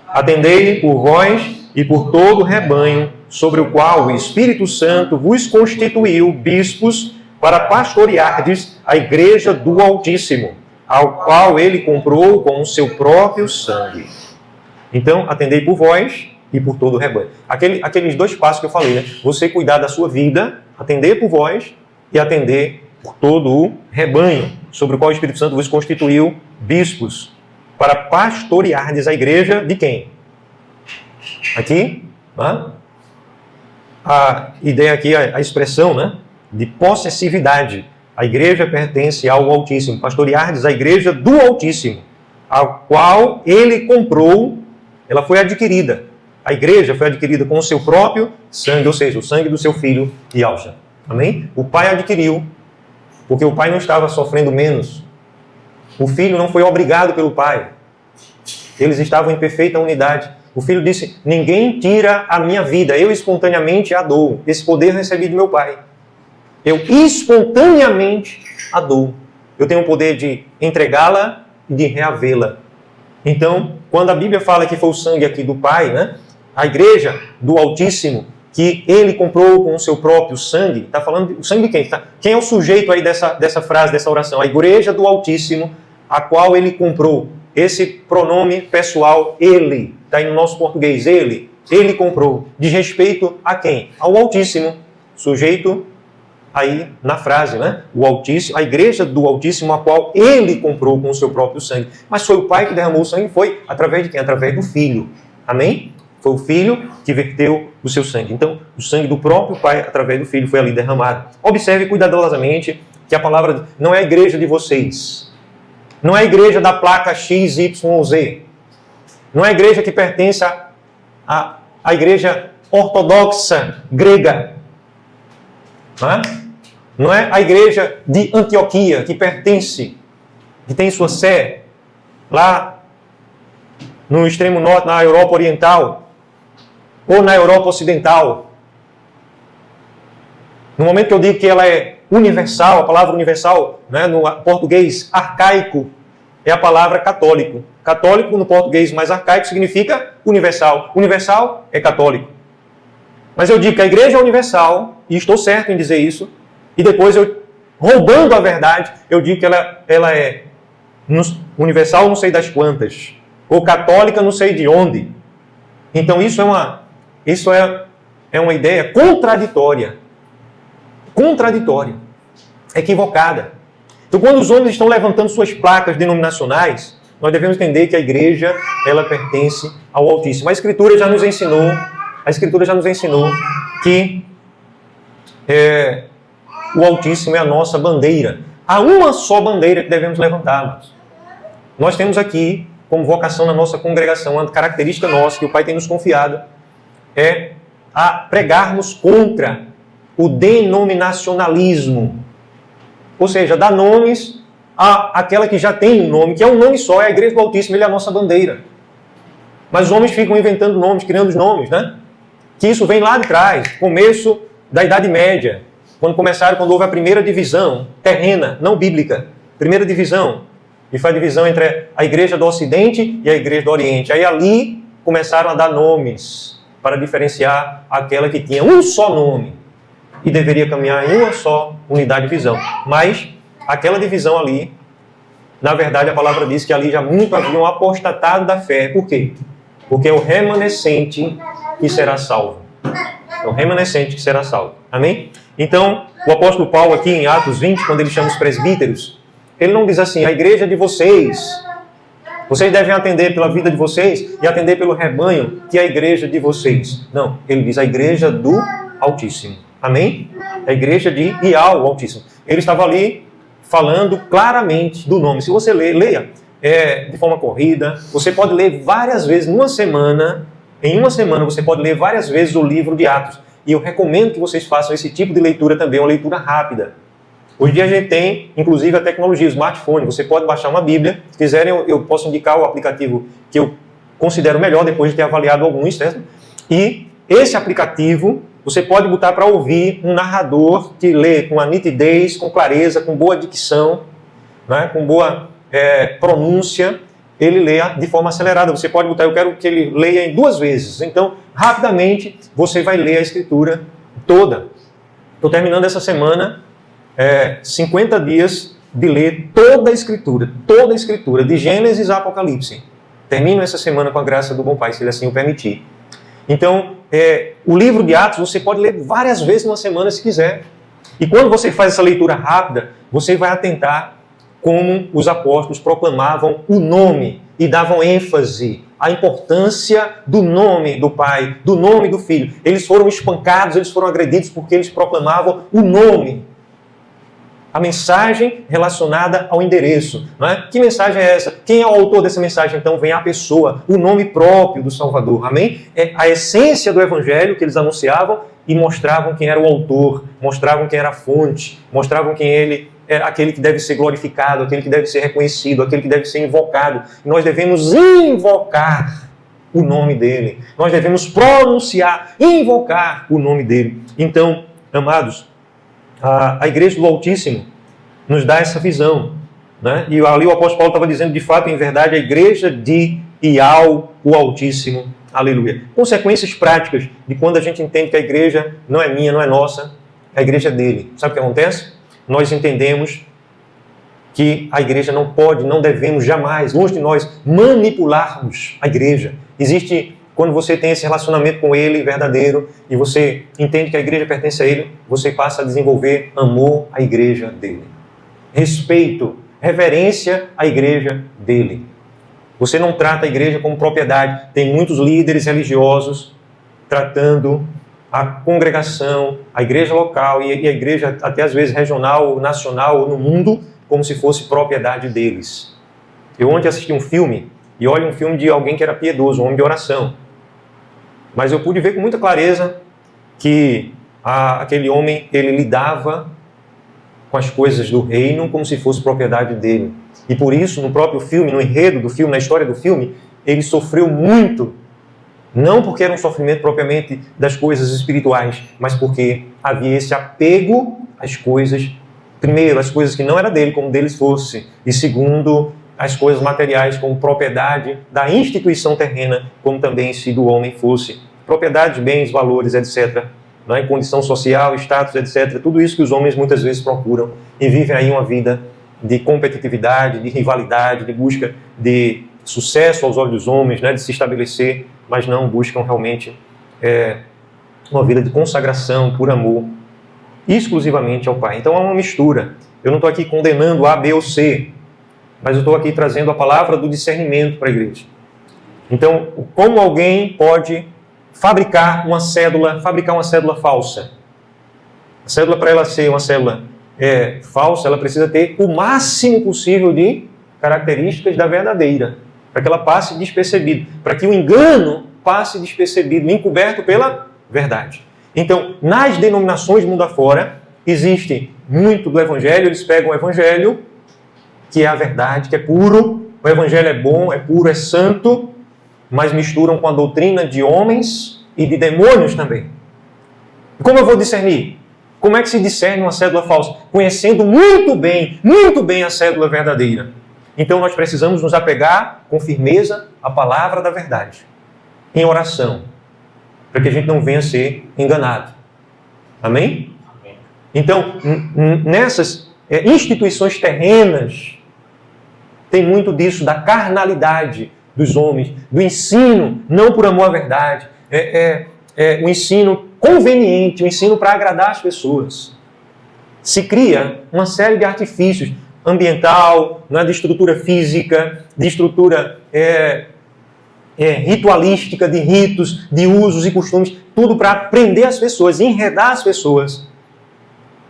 Atendei por vós e por todo o rebanho, sobre o qual o Espírito Santo vos constituiu bispos para pastoreardes a igreja do Altíssimo, ao qual ele comprou com o seu próprio sangue. Então, atendei por vós e por todo o rebanho. Aqueles 2 passos que eu falei, né? Você cuidar da sua vida, atender por vós e atender por todo o rebanho, sobre o qual o Espírito Santo vos constituiu bispos, para pastoreardes a igreja de quem? Aqui, né? A ideia aqui, a expressão, né? De possessividade. A igreja pertence ao Altíssimo. Pastoreardes a igreja do Altíssimo, a qual ele comprou, ela foi adquirida. A igreja foi adquirida com o seu próprio sangue, ou seja, o sangue do seu filho Yahshua. Amém? O pai adquiriu, porque o pai não estava sofrendo menos. O filho não foi obrigado pelo pai. Eles estavam em perfeita unidade. O filho disse, ninguém tira a minha vida, eu espontaneamente a dou. Esse poder recebi do meu pai. Eu espontaneamente a dou. Eu tenho o poder de entregá-la e de reavê-la. Então, quando a Bíblia fala que foi o sangue aqui do Pai, né? A igreja do Altíssimo, que ele comprou com o seu próprio sangue, está falando o sangue de quem? Quem é o sujeito aí dessa frase, dessa oração? A igreja do Altíssimo, a qual ele comprou. Esse pronome pessoal, ele, está aí no nosso português, ele comprou. Diz respeito a quem? Ao Altíssimo, sujeito aí na frase, né? O Altíssimo, a igreja do Altíssimo, a qual ele comprou com o seu próprio sangue. Mas foi o Pai que derramou o sangue, foi através de quem? Através do Filho. Amém? Foi o Filho que verteu o seu sangue. Então, o sangue do próprio Pai, através do Filho, foi ali derramado. Observe cuidadosamente que a palavra não é a igreja de vocês. Não é a igreja da placa XYZ. Não é a igreja que pertence à igreja ortodoxa grega. Não é a igreja de Antioquia, que pertence, que tem sua sé lá no extremo norte, na Europa Oriental, ou na Europa Ocidental. No momento que eu digo que ela é universal, a palavra universal, né, no português arcaico, é a palavra católico. Católico, no português mais arcaico, significa universal. Universal é católico. Mas eu digo que a igreja é universal, e estou certo em dizer isso, e depois eu, roubando a verdade, eu digo que ela é universal não sei das quantas, ou católica não sei de onde. Então isso é uma ideia contraditória. Contraditória. Equivocada. Então quando os homens estão levantando suas placas denominacionais, nós devemos entender que a igreja, ela pertence ao Altíssimo. A Escritura já nos ensinou que o Altíssimo é a nossa bandeira. Há uma só bandeira que devemos levantar, amados. Nós temos aqui, como vocação na nossa congregação, uma característica nossa que o Pai tem nos confiado, é a pregarmos contra o denominacionalismo. Ou seja, dar nomes àquela que já tem um nome, que é um nome só, é a Igreja do Altíssimo, ele é a nossa bandeira. Mas os homens ficam inventando nomes, criando os nomes, né? Que isso vem lá de trás, começo da Idade Média, quando houve a primeira divisão terrena, não bíblica. Primeira divisão, e foi a divisão entre a Igreja do Ocidente e a Igreja do Oriente. Aí ali começaram a dar nomes para diferenciar aquela que tinha um só nome e deveria caminhar em uma só unidade de visão. Mas aquela divisão ali, na verdade a palavra diz que ali já muito haviam apostatado da fé. Por quê? Porque é o remanescente que será salvo. É o remanescente que será salvo. Amém? Então, o apóstolo Paulo aqui em Atos 20, quando ele chama os presbíteros, ele não diz assim, a igreja de vocês devem atender pela vida de vocês e atender pelo rebanho, que é a igreja de vocês. Não, ele diz a igreja do Altíssimo. Amém? A igreja de Ial, o Altíssimo. Ele estava ali falando claramente do nome. Se você leia de forma corrida, você pode ler várias vezes numa semana. Em uma semana você pode ler várias vezes o livro de Atos. E eu recomendo que vocês façam esse tipo de leitura também, uma leitura rápida. Hoje em dia a gente tem, inclusive, a tecnologia, o smartphone. Você pode baixar uma Bíblia. Se quiserem, eu posso indicar o aplicativo que eu considero melhor, depois de ter avaliado alguns, certo? E esse aplicativo, você pode botar para ouvir um narrador que lê com a nitidez, com clareza, com boa dicção, né? Com boa pronúncia. Ele lê de forma acelerada. Você pode botar, eu quero que ele leia em 2 vezes. Então, rapidamente, você vai ler a Escritura toda. Estou terminando essa semana 50 dias de ler toda a Escritura, de Gênesis a Apocalipse. Termino essa semana com a graça do bom Pai, se Ele assim o permitir. Então, o livro de Atos você pode ler várias vezes numa semana se quiser. E quando você faz essa leitura rápida, você vai atentar como os apóstolos proclamavam o nome e davam ênfase à importância do nome do Pai, do nome do Filho. Eles foram espancados, eles foram agredidos porque eles proclamavam o nome. A mensagem relacionada ao endereço. Não é? Que mensagem é essa? Quem é o autor dessa mensagem? Então vem a pessoa, o nome próprio do Salvador. Amém? É a essência do Evangelho que eles anunciavam e mostravam quem era o autor, mostravam quem era a fonte, mostravam quem ele é, aquele que deve ser glorificado, aquele que deve ser reconhecido, aquele que deve ser invocado. E nós devemos invocar o nome dele. Nós devemos pronunciar, invocar o nome dele. Então, amados, a igreja do Altíssimo nos dá essa visão, né? E ali o apóstolo Paulo estava dizendo, de fato, em verdade, a igreja de Ial, o Altíssimo. Aleluia. Consequências práticas de quando a gente entende que a igreja não é minha, não é nossa, a igreja é dele. Sabe o que acontece? Nós entendemos que a igreja não pode, não devemos jamais, longe de nós, manipularmos a igreja. Existe, quando você tem esse relacionamento com ele verdadeiro e você entende que a igreja pertence a ele, você passa a desenvolver amor à igreja dele. Respeito, reverência à igreja dele. Você não trata a igreja como propriedade. Tem muitos líderes religiosos tratando a congregação, a igreja local e a igreja até às vezes regional, nacional ou no mundo, como se fosse propriedade deles. Eu ontem assisti um filme, e olha, um filme de alguém que era piedoso, um homem de oração. Mas eu pude ver com muita clareza que aquele homem, ele lidava com as coisas do reino como se fosse propriedade dele. E por isso, no próprio filme, no enredo do filme, na história do filme, ele sofreu muito. Não porque era um sofrimento propriamente das coisas espirituais, mas porque havia esse apego às coisas, primeiro, as coisas que não era dele, como deles fosse, e segundo, as coisas materiais como propriedade da instituição terrena, como também se do homem fosse. Propriedades, bens, valores, etc. Não é? Condição social, status, etc. Tudo isso que os homens muitas vezes procuram e vivem aí uma vida de competitividade, de rivalidade, de busca de sucesso aos olhos dos homens, né? De se estabelecer, mas não buscam realmente uma vida de consagração por amor, exclusivamente ao Pai. Então há uma mistura. Eu não estou aqui condenando A, B ou C, mas eu estou aqui trazendo a palavra do discernimento para a igreja. Então, como alguém pode fabricar uma cédula falsa? A célula, para ela ser uma célula falsa, ela precisa ter o máximo possível de características da verdadeira, para que ela passe despercebida, para que o engano passe despercebido, encoberto pela verdade. Então, nas denominações mundo afora, existe muito do Evangelho, eles pegam o Evangelho, que é a verdade, que é puro, o Evangelho é bom, é puro, é santo, mas misturam com a doutrina de homens e de demônios também. Como eu vou discernir? Como é que se discerne uma cédula falsa? Conhecendo muito bem a cédula verdadeira. Então nós precisamos nos apegar com firmeza à palavra da verdade, em oração, para que a gente não venha a ser enganado. Amém? Amém. Então, nessas instituições terrenas, tem muito disso, da carnalidade dos homens, do ensino, não por amor à verdade, o ensino conveniente, o ensino para agradar as pessoas. Se cria uma série de artifícios ambiental, de estrutura física, de estrutura ritualística, de ritos, de usos e costumes, tudo para prender as pessoas, enredar as pessoas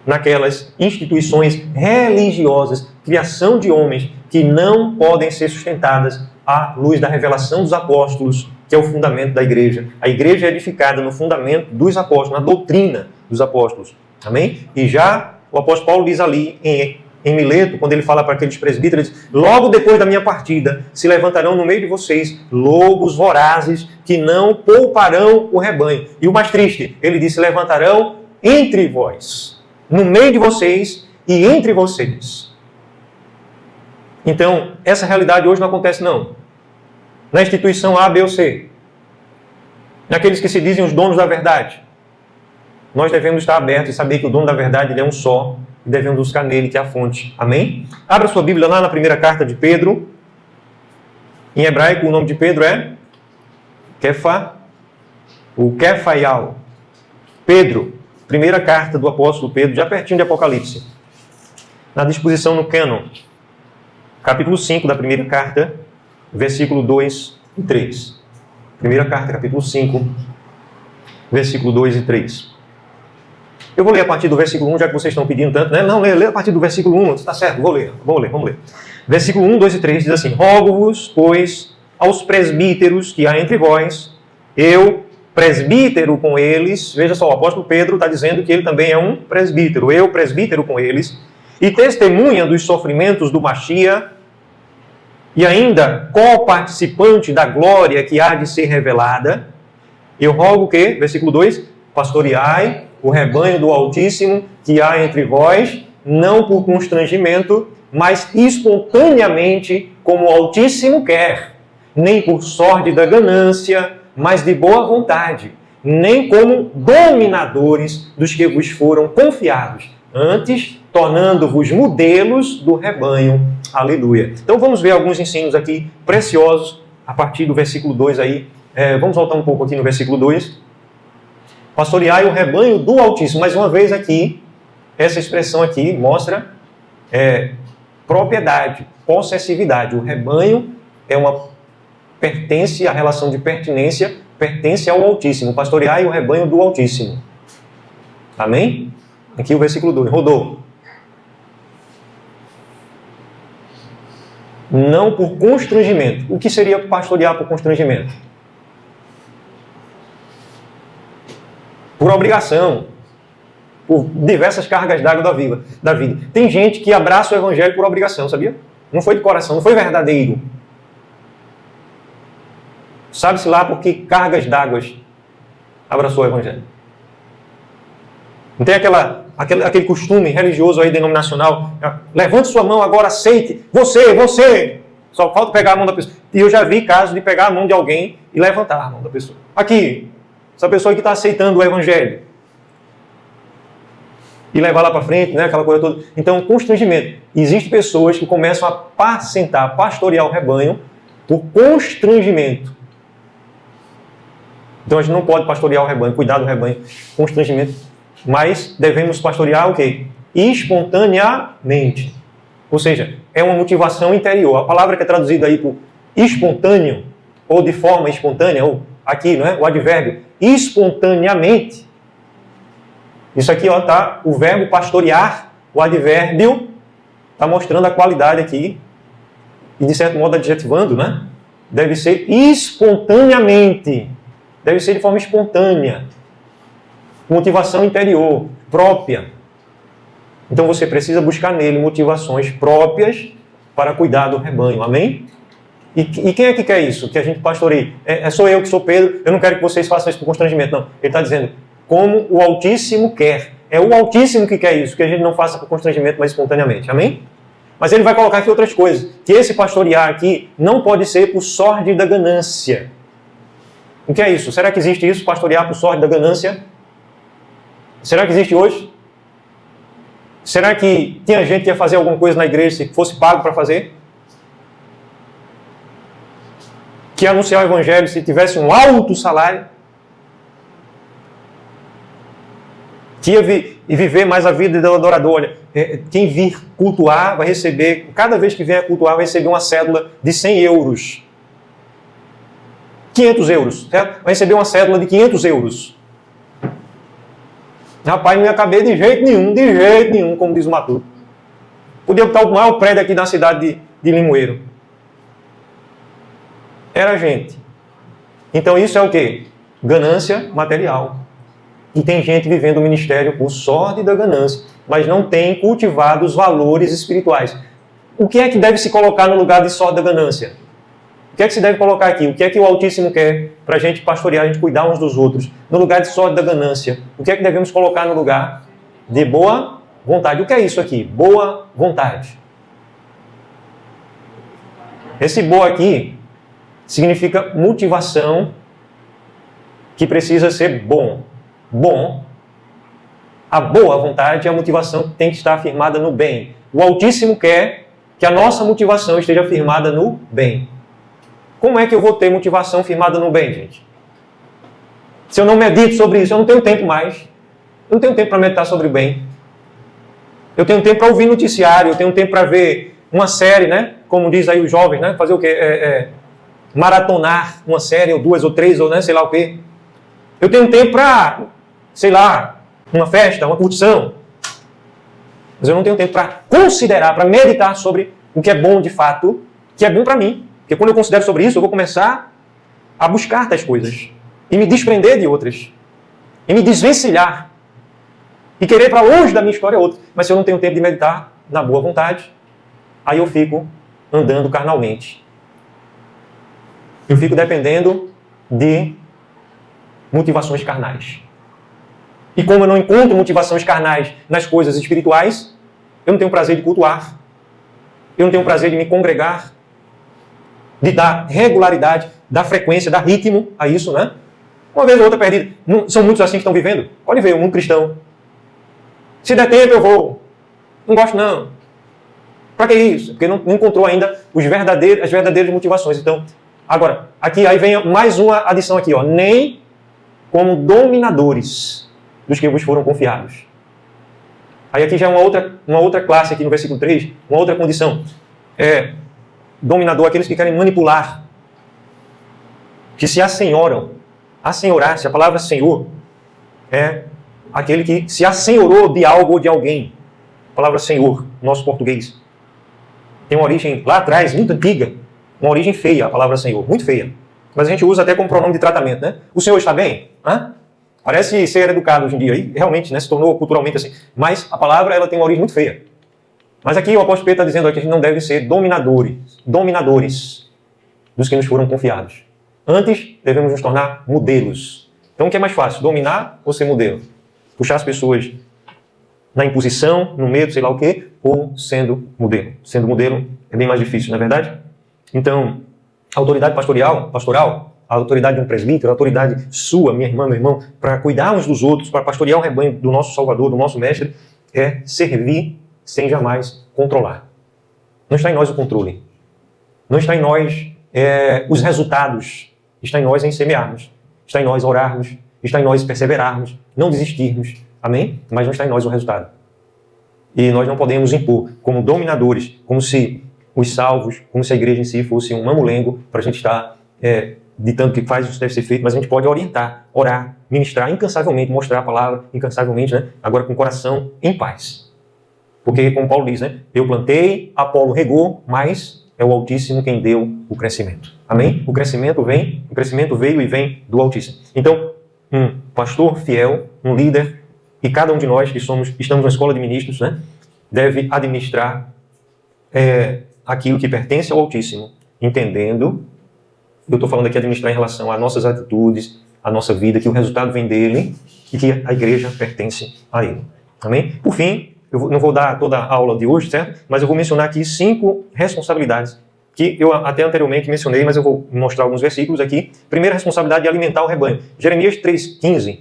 naquelas instituições religiosas, criação de homens que não podem ser sustentadas à luz da revelação dos apóstolos, que é o fundamento da igreja. A igreja é edificada no fundamento dos apóstolos, na doutrina dos apóstolos. Amém? E já o apóstolo Paulo diz ali em Mileto, quando ele fala para aqueles presbíteros, ele diz, logo depois da minha partida, se levantarão no meio de vocês lobos vorazes que não pouparão o rebanho. E o mais triste, ele diz, se levantarão entre vós, no meio de vocês e entre vocês. Então, essa realidade hoje não acontece não. Na instituição A, B ou C. Naqueles que se dizem os donos da verdade. Nós devemos estar abertos e saber que o dono da verdade ele é um só. E devemos buscar nele, que é a fonte. Amém? Abra sua Bíblia lá na primeira carta de Pedro. Em hebraico, o nome de Pedro é Kefa. O Kefaial. Pedro. Primeira carta do apóstolo Pedro, já pertinho de Apocalipse. Na disposição no cânon. Capítulo 5 da primeira carta, versículo 2 e 3. Primeira carta, capítulo 5, versículo 2 e 3. Eu vou ler a partir do versículo 1, já que vocês estão pedindo tanto, né? Não, lê a partir do versículo 1, está certo, vamos ler. Versículo 1, 2 e 3 diz assim, rogo-vos, pois, aos presbíteros que há entre vós, eu, presbítero com eles, veja só, o apóstolo Pedro está dizendo que ele também é um presbítero, eu, presbítero com eles, e testemunha dos sofrimentos do Machia, e ainda co-participante da glória que há de ser revelada, eu rogo que, versículo 2, pastoreai o rebanho do Altíssimo que há entre vós, não por constrangimento, mas espontaneamente, como o Altíssimo quer, nem por sórdida ganância, mas de boa vontade, nem como dominadores dos que vos foram confiados, antes tornando-vos modelos do rebanho. Aleluia. Então vamos ver alguns ensinos aqui preciosos a partir do versículo 2 aí. Vamos voltar um pouco aqui no versículo 2. Pastoreai o rebanho do Altíssimo. Mais uma vez aqui, essa expressão aqui mostra propriedade, possessividade. O rebanho pertence à relação de pertinência, pertence ao Altíssimo. Pastoreai o rebanho do Altíssimo. Amém? Aqui o versículo 2. Rodou. Não por constrangimento. O que seria pastorear por constrangimento? Por obrigação. Por diversas cargas d'água da vida. Tem gente que abraça o evangelho por obrigação, sabia? Não foi de coração, não foi verdadeiro. Sabe-se lá por que cargas d'água abraçou o evangelho. Não tem aquele costume religioso aí, denominacional, levante sua mão agora, aceite, você, só falta pegar a mão da pessoa. E eu já vi casos de pegar a mão de alguém e levantar a mão da pessoa. Aqui, essa pessoa que está aceitando o evangelho. E levar lá para frente, né, aquela coisa toda. Então, constrangimento. Existem pessoas que começam a apacentar, pastorear o rebanho por constrangimento. Então, a gente não pode pastorear o rebanho, cuidar do rebanho, constrangimento. Mas devemos pastorear o quê? Espontaneamente. Ou seja, é uma motivação interior. A palavra que é traduzida aí por espontâneo, ou de forma espontânea, ou aqui, não é? O advérbio, espontaneamente, Isso aqui, ó, tá o verbo pastorear, o advérbio, está mostrando a qualidade aqui, e de certo modo adjetivando, né? Deve ser espontaneamente, deve ser de forma espontânea, motivação interior, própria. Então você precisa buscar nele motivações próprias para cuidar do rebanho, amém? E quem é que quer isso? Que a gente pastoreie? Sou eu que sou Pedro, eu não quero que vocês façam isso por constrangimento, não. Ele está dizendo, como o Altíssimo quer. É o Altíssimo que quer isso, que a gente não faça por constrangimento, mas espontaneamente, amém? Mas ele vai colocar aqui outras coisas, que esse pastorear aqui não pode ser por sórdida ganância. O que é isso? Será que existe isso, pastorear por sórdida ganância? Será que existe hoje? Será que tinha gente que ia fazer alguma coisa na igreja se fosse pago para fazer? Que ia anunciar o evangelho se tivesse um alto salário? Que ia viver mais a vida do adorador? Olha, quem vir cultuar vai receber, cada vez que vier cultuar, vai receber uma cédula de 100 euros. 500 euros, certo? Vai receber uma cédula de 500 euros. Rapaz, não ia caber de jeito nenhum, como diz o Matuto. Podia botar o maior prédio aqui na cidade de Limoeiro. Era gente. Então isso é o quê? Ganância material. E tem gente vivendo o ministério por sórdida ganância, mas não tem cultivado os valores espirituais. O que é que deve se colocar no lugar de sórdida ganância? O que é que se deve colocar aqui? O que é que o Altíssimo quer para a gente pastorear, a gente cuidar uns dos outros? No lugar de sórdida ganância, o que é que devemos colocar no lugar de boa vontade? O que é isso aqui? Boa vontade. Esse boa aqui significa motivação que precisa ser bom. Bom. A boa vontade é a motivação que tem que estar firmada no bem. O Altíssimo quer que a nossa motivação esteja firmada no bem. Como é que eu vou ter motivação firmada no bem, gente? Se eu não medito sobre isso, eu não tenho tempo mais. Eu não tenho tempo para meditar sobre o bem. Eu tenho tempo para ouvir noticiário, eu tenho tempo para ver uma série, né? Como diz aí os jovens, né? Fazer o quê? Maratonar uma série, ou duas, ou três, ou né? Sei lá o quê. Eu tenho tempo para, sei lá, uma festa, uma curtição. Mas eu não tenho tempo para considerar, para meditar sobre o que é bom de fato, que é bom para mim. Porque quando eu considero sobre isso, eu vou começar a buscar tais coisas. E me desprender de outras. E me desvencilhar. E querer para longe da minha história outra. Mas se eu não tenho tempo de meditar na boa vontade, aí eu fico andando carnalmente. Eu fico dependendo de motivações carnais. E como eu não encontro motivações carnais nas coisas espirituais, eu não tenho prazer de cultuar. Eu não tenho prazer de me congregar, de dar regularidade, dar frequência, dar ritmo a isso, né? Uma vez ou outra perdido. Não, são muitos assim que estão vivendo. Pode ver, o mundo cristão. Se der tempo, eu vou. Não gosto, não. Para que isso? Porque não encontrou ainda as verdadeiras motivações. Então, agora, aqui aí vem mais uma adição aqui, ó. Nem como dominadores dos que vos foram confiados. Aí aqui já é uma outra classe aqui no versículo 3, uma outra condição. Dominador, aqueles que querem manipular, que se assenhoram. Assenhorar-se, a palavra senhor é aquele que se assenhorou de algo ou de alguém. A palavra senhor, nosso português, tem uma origem lá atrás, muito antiga, uma origem feia, a palavra senhor, muito feia. Mas a gente usa até como pronome de tratamento, né? O senhor está bem? Hã? Parece ser educado hoje em dia, e realmente, né, se tornou culturalmente assim. Mas a palavra ela tem uma origem muito feia. Mas aqui o apóstolo Pedro está dizendo que a gente não deve ser dominadores dos que nos foram confiados. Antes, devemos nos tornar modelos. Então, o que é mais fácil, dominar ou ser modelo? Puxar as pessoas na imposição, no medo, sei lá o quê, ou sendo modelo? Sendo modelo é bem mais difícil, não é verdade? Então, a autoridade pastoral, a autoridade de um presbítero, a autoridade sua, minha irmã, meu irmão, para cuidar uns dos outros, para pastorear o rebanho do nosso Salvador, do nosso Mestre, é servir sem jamais controlar. Não está em nós o controle. Não está em nós os resultados. Está em nós em semearmos. Está em nós orarmos. Está em nós perseverarmos. Não desistirmos. Amém? Mas não está em nós o resultado. E nós não podemos impor como dominadores, como se os salvos, como se a igreja em si fosse um mamulengo para a gente estar de tanto que faz, isso deve ser feito, mas a gente pode orientar, orar, ministrar incansavelmente, mostrar a palavra incansavelmente, né? Agora com o coração em paz. Porque, como Paulo diz, né? Eu plantei, Apolo regou, mas é o Altíssimo quem deu o crescimento. Amém? O crescimento veio e vem do Altíssimo. Então, um pastor fiel, um líder, e cada um de nós que estamos na escola de ministros, né? Deve administrar aquilo que pertence ao Altíssimo, entendendo, eu estou falando aqui administrar em relação às nossas atitudes, à nossa vida, que o resultado vem dele e que a igreja pertence a ele. Amém? Por fim, eu não vou dar toda a aula de hoje, certo? Mas eu vou mencionar aqui 5 responsabilidades que eu até anteriormente mencionei, mas eu vou mostrar alguns versículos aqui. Primeira responsabilidade é alimentar o rebanho. Jeremias 3,15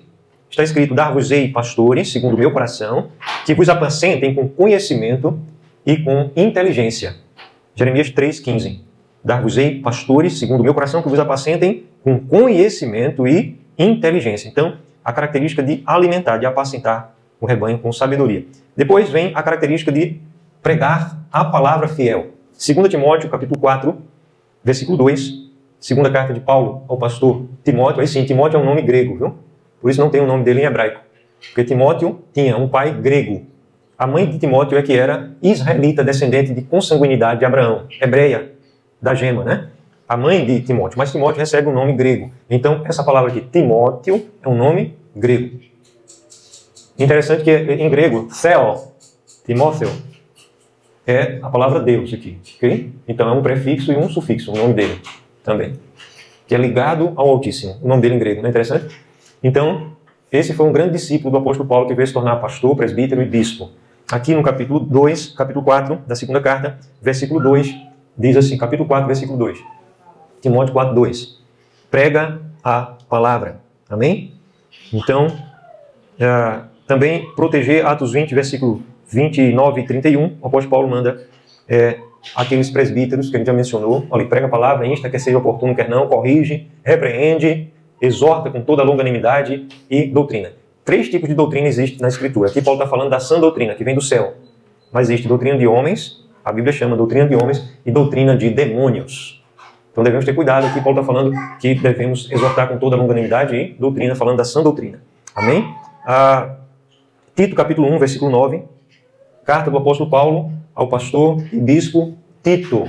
está escrito: Dar-vos-ei pastores, segundo o meu coração, que vos apacentem com conhecimento e com inteligência. Jeremias 3,15. Dar-vos-ei pastores, segundo o meu coração, que vos apacentem com conhecimento e inteligência. Então, a característica de alimentar, de apacentar o rebanho com sabedoria. Depois vem a característica de pregar a palavra fiel. 2 Timóteo, capítulo 4, versículo 2. Segunda carta de Paulo ao pastor Timóteo. Aí sim, Timóteo é um nome grego, viu? Por isso não tem o nome dele em hebraico. Porque Timóteo tinha um pai grego. A mãe de Timóteo é que era israelita, descendente de consanguinidade de Abraão, hebreia, da gema, né? A mãe de Timóteo. Mas Timóteo recebe um nome grego. Então, essa palavra aqui, Timóteo, é um nome grego. Interessante que em grego, Theo, Timóteo, é a palavra Deus aqui, ok? Então, é um prefixo e um sufixo, o nome dele também, que é ligado ao Altíssimo. O nome dele em grego, não é interessante? Então, esse foi um grande discípulo do apóstolo Paulo que veio se tornar pastor, presbítero e bispo. Aqui no capítulo 2, capítulo 4 da segunda carta, versículo 2, diz assim, capítulo 4, versículo 2. Timóteo 4, 2. Prega a palavra. Amém? Então, também proteger, Atos 20, versículo 29 e 31, o apóstolo Paulo manda aqueles presbíteros que a gente já mencionou, ali, prega a palavra, insta, quer seja oportuno, quer não, corrige, repreende, exorta com toda a longanimidade e doutrina. 3 tipos de doutrina existem na Escritura. Aqui Paulo está falando da sã doutrina, que vem do céu. Mas existe doutrina de homens, a Bíblia chama doutrina de homens, e doutrina de demônios. Então devemos ter cuidado. Aqui Paulo está falando que devemos exortar com toda a longanimidade e doutrina, falando da sã doutrina. Amém? Tito capítulo 1, versículo 9. Carta do apóstolo Paulo ao pastor e bispo Tito.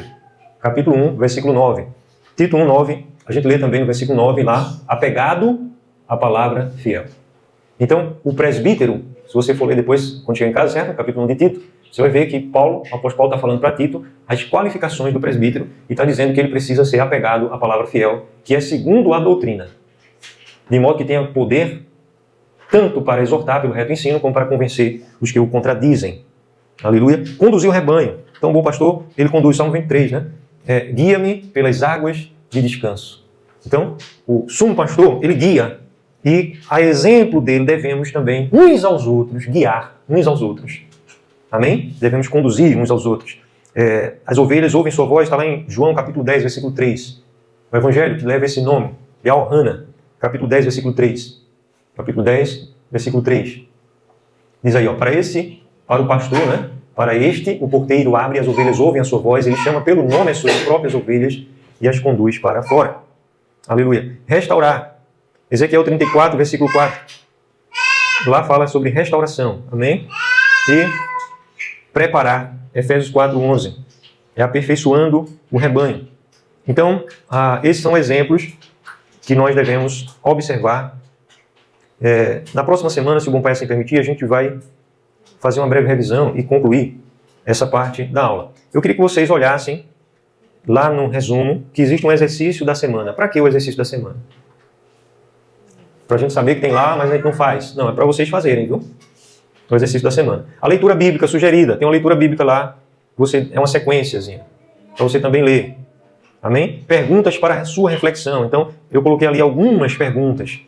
Capítulo 1, versículo 9. Tito 1, 9. A gente lê também no versículo 9 lá, apegado à palavra fiel. Então, o presbítero, se você for ler depois, quando chegar em casa, certo? Capítulo 1 de Tito, você vai ver que o apóstolo Paulo está falando para Tito as qualificações do presbítero e está dizendo que ele precisa ser apegado à palavra fiel, que é segundo a doutrina. De modo que tenha poder tanto para exortar pelo reto ensino, como para convencer os que o contradizem. Aleluia. Conduzir o rebanho. Então, o bom pastor, ele conduz, Salmo 23, né? Guia-me pelas águas de descanso. Então, o sumo pastor, ele guia. E, a exemplo dele, devemos também, uns aos outros, guiar uns aos outros. Amém? Devemos conduzir uns aos outros. As ovelhas ouvem sua voz, está lá em João, capítulo 10, versículo 3. O evangelho que leva esse nome, é Al-Hana, capítulo 10, versículo 3. Capítulo 10, versículo 3. Diz aí, para o pastor, né? Para este, o porteiro abre, as ovelhas ouvem a sua voz, ele chama pelo nome as suas próprias ovelhas e as conduz para fora. Aleluia. Restaurar. Ezequiel 34, versículo 4. Lá fala sobre restauração. Amém? E preparar. Efésios 4, 11. É aperfeiçoando o rebanho. Então, esses são exemplos que nós devemos observar. Na próxima semana, se o bom Pai assim permitir, a gente vai fazer uma breve revisão e concluir essa parte da aula. Eu queria que vocês olhassem lá no resumo que existe um exercício da semana. Para que o exercício da semana? Para a gente saber que tem lá, mas a gente não faz. Não, é para vocês fazerem, viu? O exercício da semana. A leitura bíblica sugerida. Tem uma leitura bíblica lá. É uma sequenciazinha. Para você também ler. Amém? Perguntas para a sua reflexão. Então, eu coloquei ali algumas perguntas